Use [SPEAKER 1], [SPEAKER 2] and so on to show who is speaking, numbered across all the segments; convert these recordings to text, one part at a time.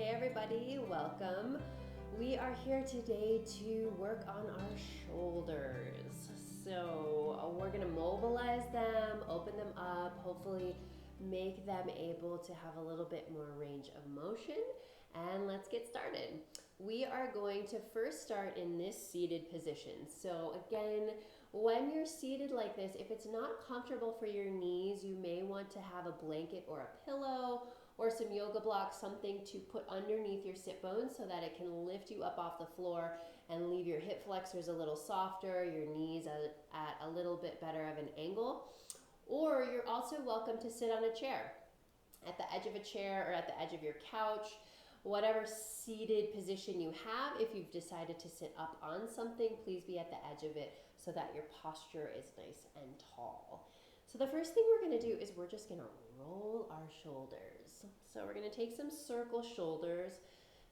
[SPEAKER 1] Hey everybody, welcome. We are here today to work on our shoulders. So we're gonna mobilize them, open them up, hopefully make them able to have a little bit more range of motion. And let's get started. We are going to first start in this seated position. So again, when you're seated like this, if it's not comfortable for your knees, you may want to have a blanket or a pillow or some yoga blocks, something to put underneath your sit bones so that it can lift you up off the floor and leave your hip flexors a little softer, your knees at a little bit better of an angle. Or you're also welcome to sit on a chair, at the edge of a chair or at the edge of your couch, whatever seated position you have. If you've decided to sit up on something, please be at the edge of it so that your posture is nice and tall. So the first thing we're gonna do is we're just gonna roll our shoulders. So we're gonna take some circle shoulders,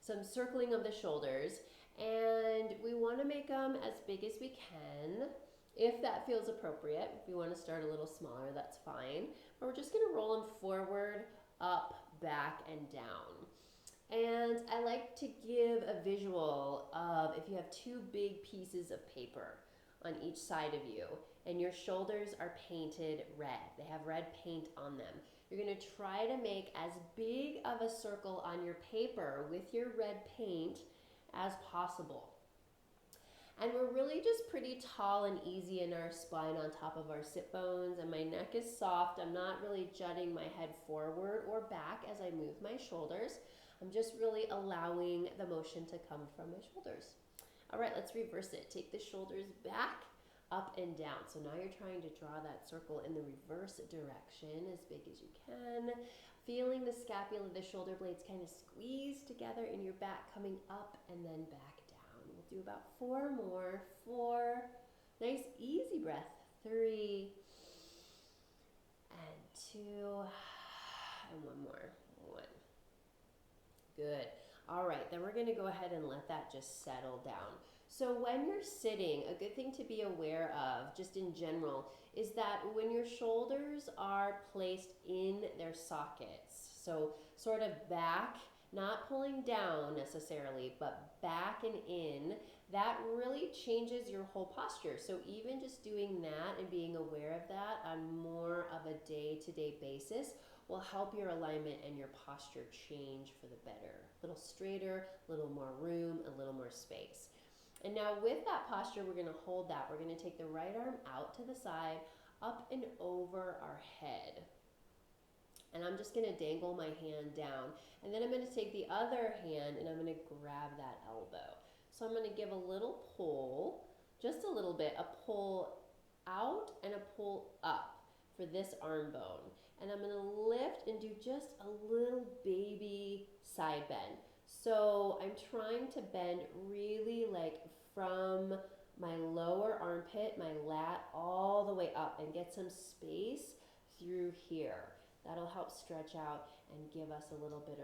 [SPEAKER 1] some circling of the shoulders, and we wanna make them as big as we can. If that feels appropriate, if you wanna start a little smaller, that's fine. But we're just gonna roll them forward, up, back, and down. And I like to give a visual of if you have two big pieces of paper on each side of you and your shoulders are painted red. They have red paint on them. You're gonna try to make as big of a circle on your paper with your red paint as possible. And we're really just pretty tall and easy in our spine on top of our sit bones, and my neck is soft. I'm not really jutting my head forward or back as I move my shoulders. I'm just really allowing the motion to come from my shoulders. All right, let's reverse it. Take the shoulders back, up and down. So now you're trying to draw that circle in the reverse direction as big as you can. Feeling the scapula, the shoulder blades kind of squeeze together in your back, coming up and then back down. We'll do about 4 more. 4, nice easy breath. 3, and 2, and 1 more. 1. Good. All right, then we're going to go ahead and let that just settle down. So when you're sitting, a good thing to be aware of, just in general, is that when your shoulders are placed in their sockets, so sort of back, not pulling down necessarily, but back and in, that really changes your whole posture. So even just doing that and being aware of that on more of a day-to-day basis will help your alignment and your posture change for the better. A little straighter, a little more room, a little more space. And now with that posture, we're gonna hold that. We're gonna take the right arm out to the side, up and over our head. And I'm just gonna dangle my hand down. And then I'm gonna take the other hand and I'm gonna grab that elbow. So I'm gonna give a little pull, just a little bit, a pull out and a pull up for this arm bone. And I'm gonna lift and do just a little baby side bend. So I'm trying to bend really like from my lower armpit, my lat, all the way up and get some space through here. That'll help stretch out and give us a little bit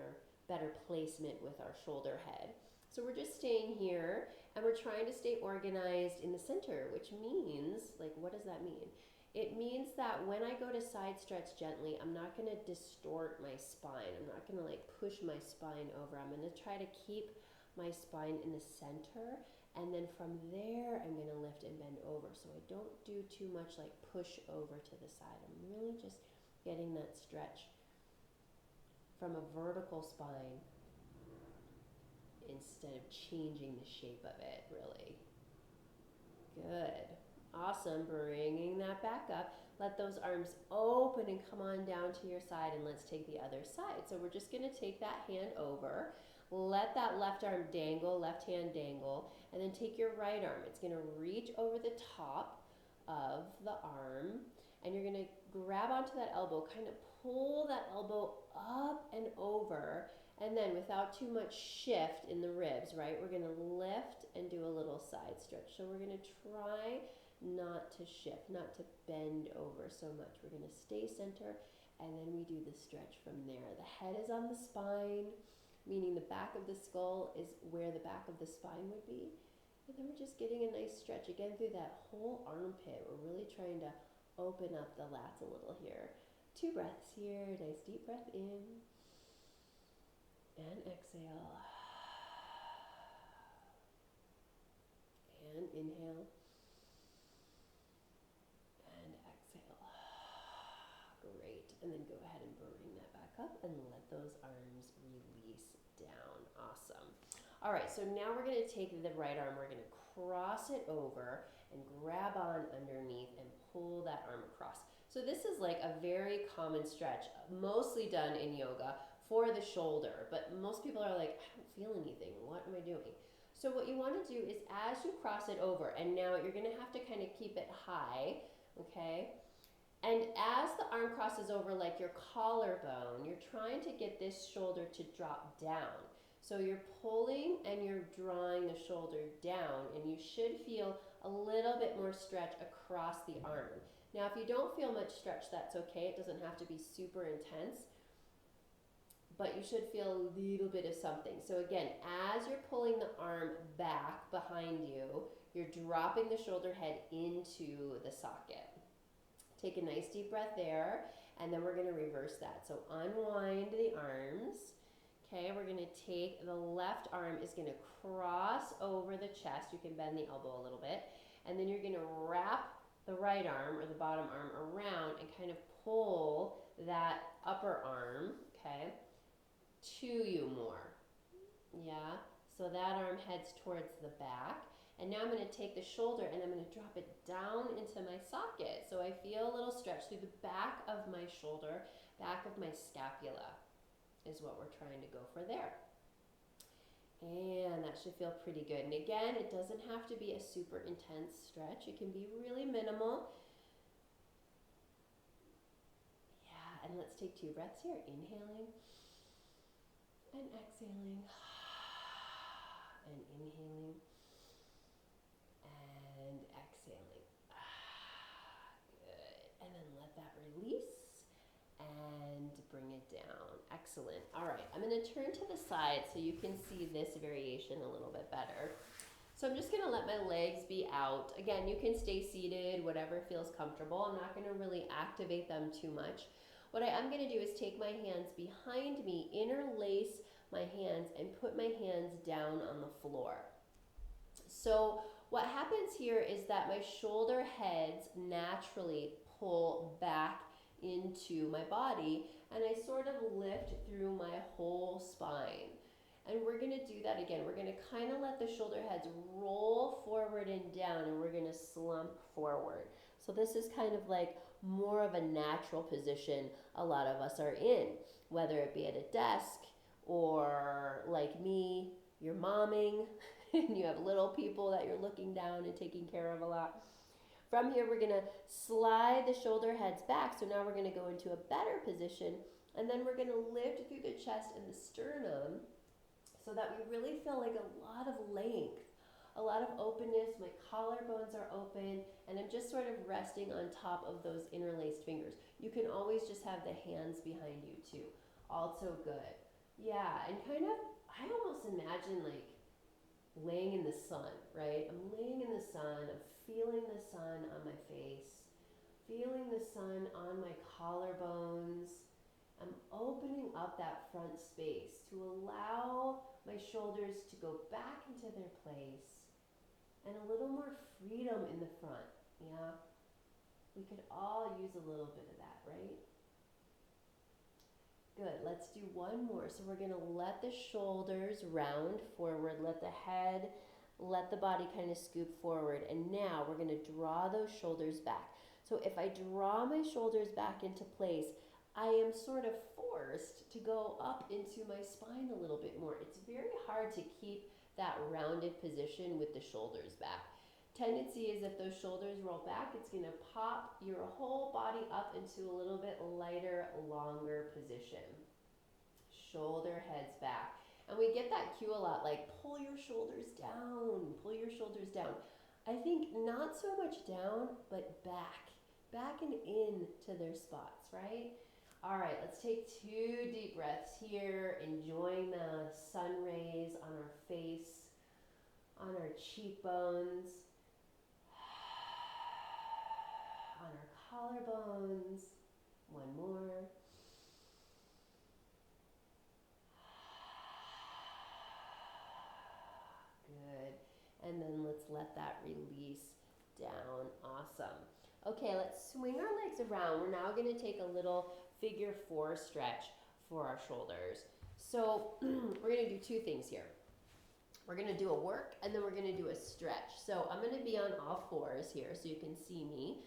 [SPEAKER 1] better placement with our shoulder head. So we're just staying here and we're trying to stay organized in the center, which means, like, what does that mean? It means that when I go to side stretch gently, I'm not gonna distort my spine. I'm not gonna like push my spine over. I'm gonna try to keep my spine in the center, and then from there, I'm gonna lift and bend over. So I don't do too much like push over to the side. I'm really just getting that stretch from a vertical spine instead of changing the shape of it, really. Good. Awesome, bringing that back up. Let those arms open and come on down to your side, and let's take the other side. So we're just gonna take that hand over, let that left arm dangle, left hand dangle, and then take your right arm. It's gonna reach over the top of the arm, and you're gonna grab onto that elbow, kind of pull that elbow up and over, and then without too much shift in the ribs, right? We're gonna lift and do a little side stretch. So we're gonna try not to shift, not to bend over so much. We're gonna stay center, and then we do the stretch from there. The head is on the spine, meaning the back of the skull is where the back of the spine would be. And then we're just getting a nice stretch again through that whole armpit. We're really trying to open up the lats a little here. 2 breaths here, nice deep breath in And exhale. And inhale. And exhale. Great. And then go ahead and bring that back up and let those arms release down. Awesome. All right, so now we're going to take the right arm, we're going to cross it over and grab on underneath and pull that arm across. So this is like a very common stretch, mostly done in yoga for the shoulder, but most people are like, I don't feel anything. What am I doing? So what you want to do is as you cross it over, and now you're going to have to kind of keep it high, okay? And as the arm crosses over like your collarbone, you're trying to get this shoulder to drop down. So you're pulling and you're drawing the shoulder down, and you should feel a little bit more stretch across the arm. Now, if you don't feel much stretch, that's okay. It doesn't have to be super intense, but you should feel a little bit of something. So again, as you're pulling the arm back behind you, you're dropping the shoulder head into the socket. Take a nice deep breath there, and then we're going to reverse that. So unwind the arms. Okay, we're going to take the left arm is going to cross over the chest. You can bend the elbow a little bit. And then you're going to wrap the right arm or the bottom arm around and kind of pull that upper arm, okay, to you more. Yeah, so that arm heads towards the back. And now I'm going to take the shoulder and I'm going to drop it down into my socket. So I feel a little stretch through the back of my shoulder, back of my scapula is what we're trying to go for there. And that should feel pretty good. And again, it doesn't have to be a super intense stretch. It can be really minimal. Yeah, and let's take 2 breaths here. Inhaling and exhaling. And inhaling and exhaling. Good. And then let that release and bring it down. Excellent. All right, I'm going to turn to the side so you can see this variation a little bit better. So I'm just going to let my legs be out. Again, you can stay seated, whatever feels comfortable. I'm not going to really activate them too much. What I am going to do is take my hands behind me, interlace my hands, and put my hands down on the floor. So what happens here is that my shoulder heads naturally pull back into my body, and I sort of lift through my whole spine. And we're going to do that again. We're going to kind of let the shoulder heads roll forward and down, and we're going to slump forward. So this is kind of like more of a natural position a lot of us are in, whether it be at a desk or like me, you're momming, and you have little people that you're looking down and taking care of a lot. From here, we're going to slide the shoulder heads back. So now we're going to go into a better position, and then we're going to lift through the chest and the sternum so that we really feel like a lot of length, a lot of openness. My collarbones are open, and I'm just sort of resting on top of those interlaced fingers. You can always just have the hands behind you too. Also good. Yeah, and kind of, I almost imagine like laying in the sun, right? I'm laying in the sun, I'm feeling the sun on my face, feeling the sun on my collarbones. I'm opening up that front space to allow my shoulders to go back into their place and a little more freedom in the front, yeah? We could all use a little bit of that, right? Good, let's do one more. So we're gonna let the shoulders round forward, let the head, let the body kind of scoop forward. And now we're gonna draw those shoulders back. So if I draw my shoulders back into place, I am sort of forced to go up into my spine a little bit more. It's very hard to keep that rounded position with the shoulders back. Tendency is if those shoulders roll back, it's going to pop your whole body up into a little bit lighter, longer position. Shoulder heads back. And we get that cue a lot, like pull your shoulders down, pull your shoulders down. I think not so much down, but back and in to their spots, right? All right, let's take 2 deep breaths here, enjoying the sun rays on our face, on our cheekbones, on our collarbones. One more. and then let's let that release down. Awesome. Okay, let's swing our legs around. We're now going to take a little figure 4 stretch for our shoulders. So we're going to do 2 things here. We're going to do a work, and then we're going to do a stretch. So I'm going to be on all 4s here so you can see me.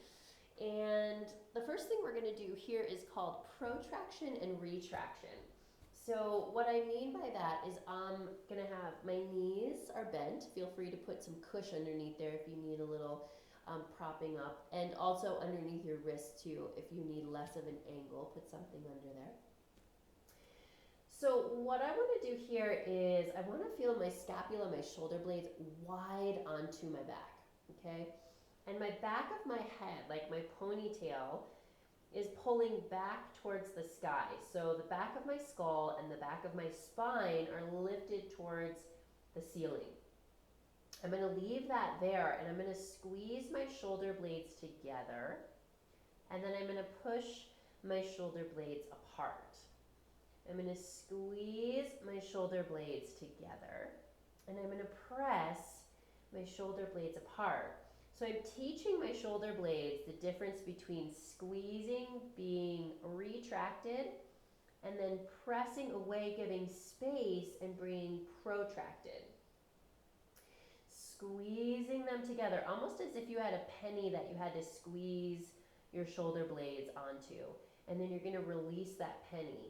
[SPEAKER 1] And the first thing we're going to do here is called protraction and retraction. So what I mean by that is I'm going to have my knees are bent. Feel free to put some cushion underneath there if you need a little propping up, and also underneath your wrists too if you need less of an angle, put something under there. So what I want to do here is I want to feel my scapula, my shoulder blades wide onto my back, okay? And my back of my head, like my ponytail, is pulling back towards the sky. So the back of my skull and the back of my spine are lifted towards the ceiling. I'm going to leave that there, and I'm going to squeeze my shoulder blades together, and then I'm going to push my shoulder blades apart. I'm going to squeeze my shoulder blades together, and I'm going to press my shoulder blades apart. So I'm teaching my shoulder blades the difference between squeezing, being retracted, and then pressing away, giving space, and being protracted. Squeezing them together, almost as if you had a penny that you had to squeeze your shoulder blades onto. And then you're going to release that penny.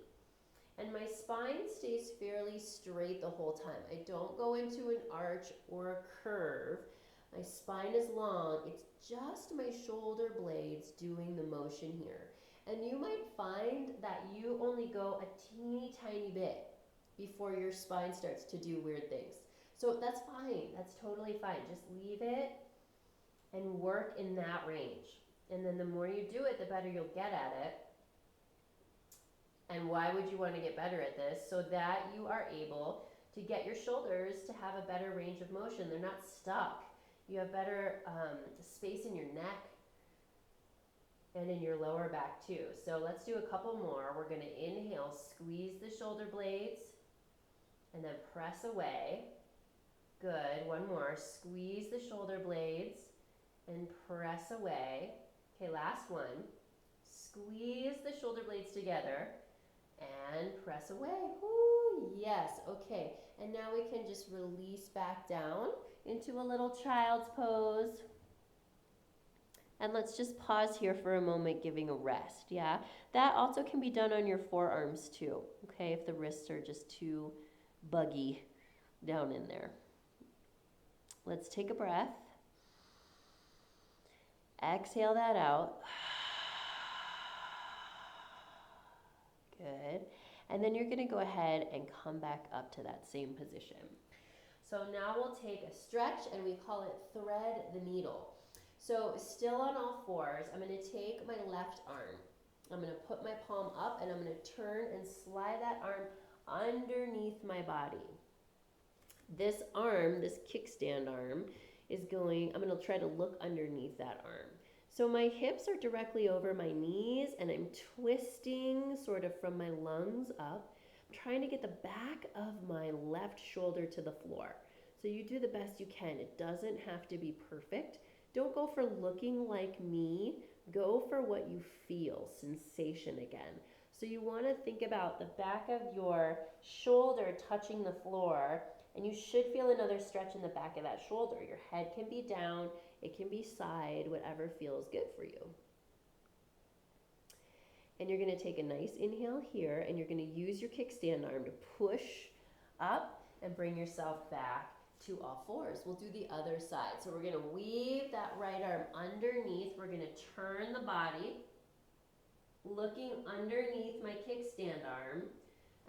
[SPEAKER 1] And my spine stays fairly straight the whole time. I don't go into an arch or a curve. My spine is long. It's just my shoulder blades doing the motion here. And you might find that you only go a teeny tiny bit before your spine starts to do weird things. So that's fine. That's totally fine. Just leave it and work in that range. And then the more you do it, the better you'll get at it. And why would you want to get better at this? So that you are able to get your shoulders to have a better range of motion. They're not stuck. You have better space in your neck and in your lower back too. So let's do a couple more. We're going to inhale, squeeze the shoulder blades, and then press away. Good. One more. Squeeze the shoulder blades and press away. Okay, last one. Squeeze the shoulder blades together and press away. Woo, yes. Okay. And now we can just release back down into a little child's pose. And let's just pause here for a moment, giving a rest. Yeah. That also can be done on your forearms too. Okay. If the wrists are just too buggy down in there. Let's take a breath. Exhale that out. Good. And then you're going to go ahead and come back up to that same position. So now we'll take a stretch, and we call it thread the needle. So still on all 4s, I'm going to take my left arm. I'm going to put my palm up, and I'm going to turn and slide that arm underneath my body. This arm, this kickstand arm, is going, I'm going to try to look underneath that arm. So my hips are directly over my knees, and I'm twisting sort of from my lungs up. I'm trying to get the back of my left shoulder to the floor. So you do the best you can. It doesn't have to be perfect. Don't go for looking like me. Go for what you feel, sensation again. So you want to think about the back of your shoulder touching the floor, and you should feel another stretch in the back of that shoulder. Your head can be down, it can be side, whatever feels good for you. And you're going to take a nice inhale here, and you're going to use your kickstand arm to push up and bring yourself back to all 4s. We'll do the other side. So we're going to weave that right arm underneath. We're going to turn the body, looking underneath my kickstand arm.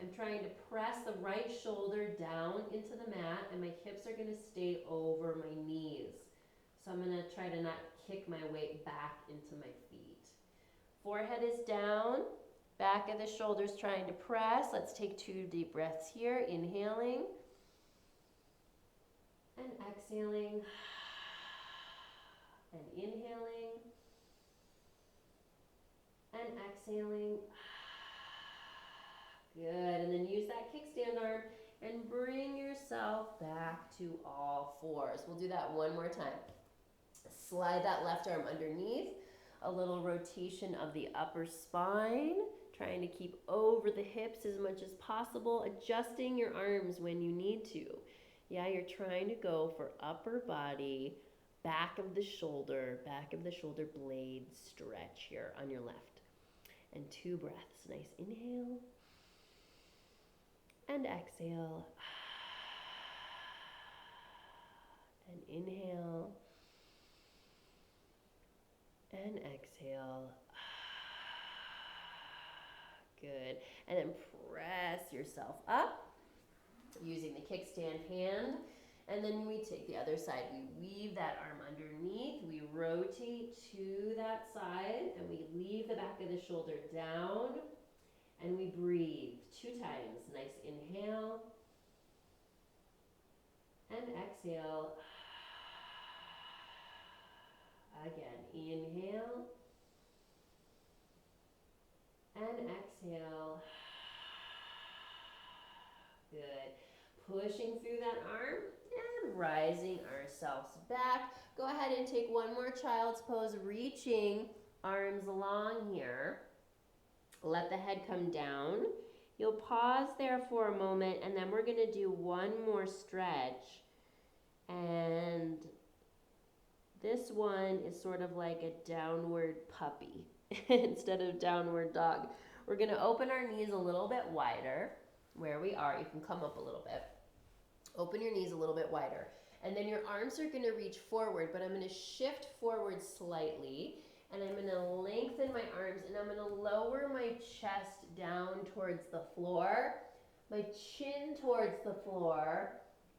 [SPEAKER 1] I'm trying to press the right shoulder down into the mat, and my hips are going to stay over my knees. So I'm going to try to not kick my weight back into my feet. Forehead is down, back of the shoulders trying to press. Let's take 2 deep breaths here, inhaling and exhaling and inhaling and exhaling. Good, and then use that kickstand arm and bring yourself yourself back to all fours. We'll do that one more time. Slide that left arm underneath. A little rotation of the upper spine. Trying to keep over the hips as much as possible. Adjusting your arms when you need to. Yeah, you're trying to go for upper body, back of the shoulder blade stretch here on your left. And 2 breaths. Nice inhale. And exhale. And inhale. And exhale. Good. And then press yourself up using the kickstand hand. And then we take the other side. We weave that arm underneath. We rotate to that side. And we leave the back of the shoulder down. And we breathe 2 times. Nice inhale. And exhale. Again, inhale. And exhale. Good. Pushing through that arm and rising ourselves back. Go ahead and take one more child's pose, reaching arms long here. Let the head come down. You'll pause there for a moment, and then we're going to do one more stretch. And this one is sort of like a downward puppy instead of downward dog. We're going to open our knees a little bit wider where we are. You can come up a little bit. Open your knees a little bit wider. And then your arms are going to reach forward, but I'm going to shift forward slightly. And I'm going to lengthen my arms, and I'm going to lower my chest down towards the floor, my chin towards the floor,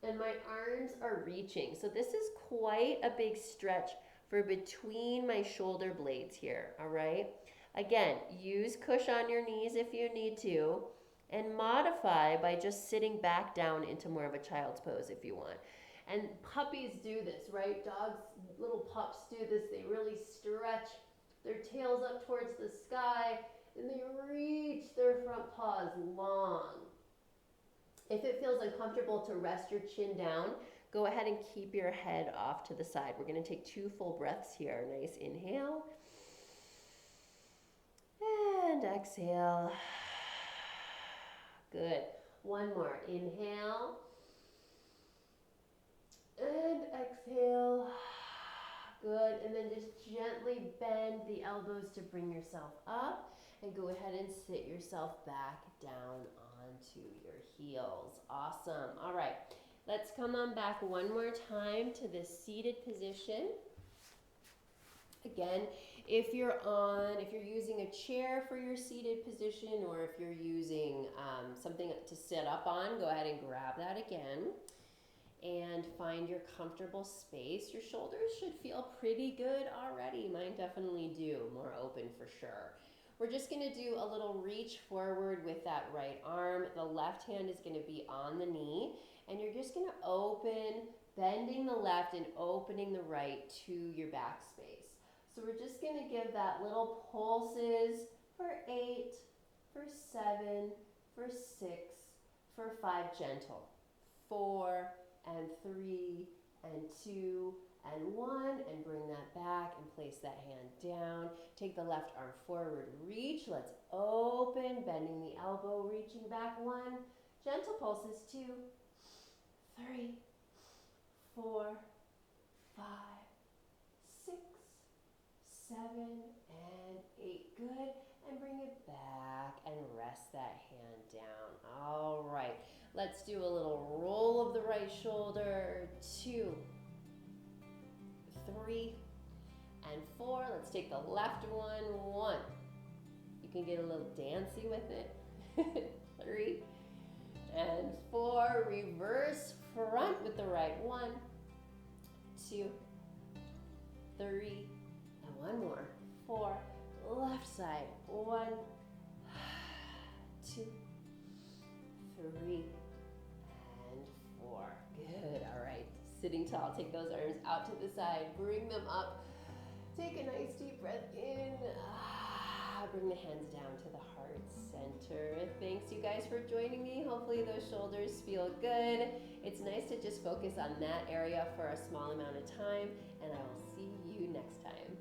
[SPEAKER 1] and my arms are reaching. So this is quite a big stretch for between my shoulder blades here, all right? Again, use cush on your knees if you need to, and modify by just sitting back down into more of a child's pose if you want. And puppies do this, right? Dogs, little pups do this. They really stretch their tails up towards the sky, and they reach their front paws long. If it feels uncomfortable to rest your chin down, go ahead and keep your head off to the side. We're going to take 2 full breaths here. Nice inhale. And exhale. Good. One more. Inhale. And exhale. Good. And then just gently bend the elbows to bring yourself up, and go ahead and sit yourself back down onto your heels. Awesome. All right. Let's come on back one more time to this seated position. Again, if you're using a chair for your seated position, or if you're using something to sit up on, go ahead and grab that again. And find your comfortable space. Your shoulders should feel pretty good already. Mine definitely do. More open for sure. We're just going to do a little reach forward with that right arm. The left hand is going to be on the knee. And you're just going to open, bending the left and opening the right to your back space. So we're just going to give that little pulses for 8, for 7, for 6, for 5, gentle. 4, and 3, and 2, and 1, and bring that back and place that hand down. Take the left arm forward, reach. Let's open, bending the elbow, reaching back. 1, gentle pulses. 2, 3, 4, 5, 6, 7, and 8. Good. And bring it back and rest that hand down. All right. Let's do a little roll of the right shoulder. 2, 3, and 4. Let's take the left one. 1. You can get a little dancey with it. 3 and 4. Reverse front with the right. 1, 2, 3, and 1 more. 4. Left side. 1, 2, 3, and 4. Good. All right. Sitting tall. Take those arms out to the side. Bring them up. Take a nice deep breath in. Bring the hands down to the heart center. Thanks Thanks you guys for joining me. Hopefully those shoulders feel good. It's nice to just focus on that area for a small amount of time, and I will see you next time.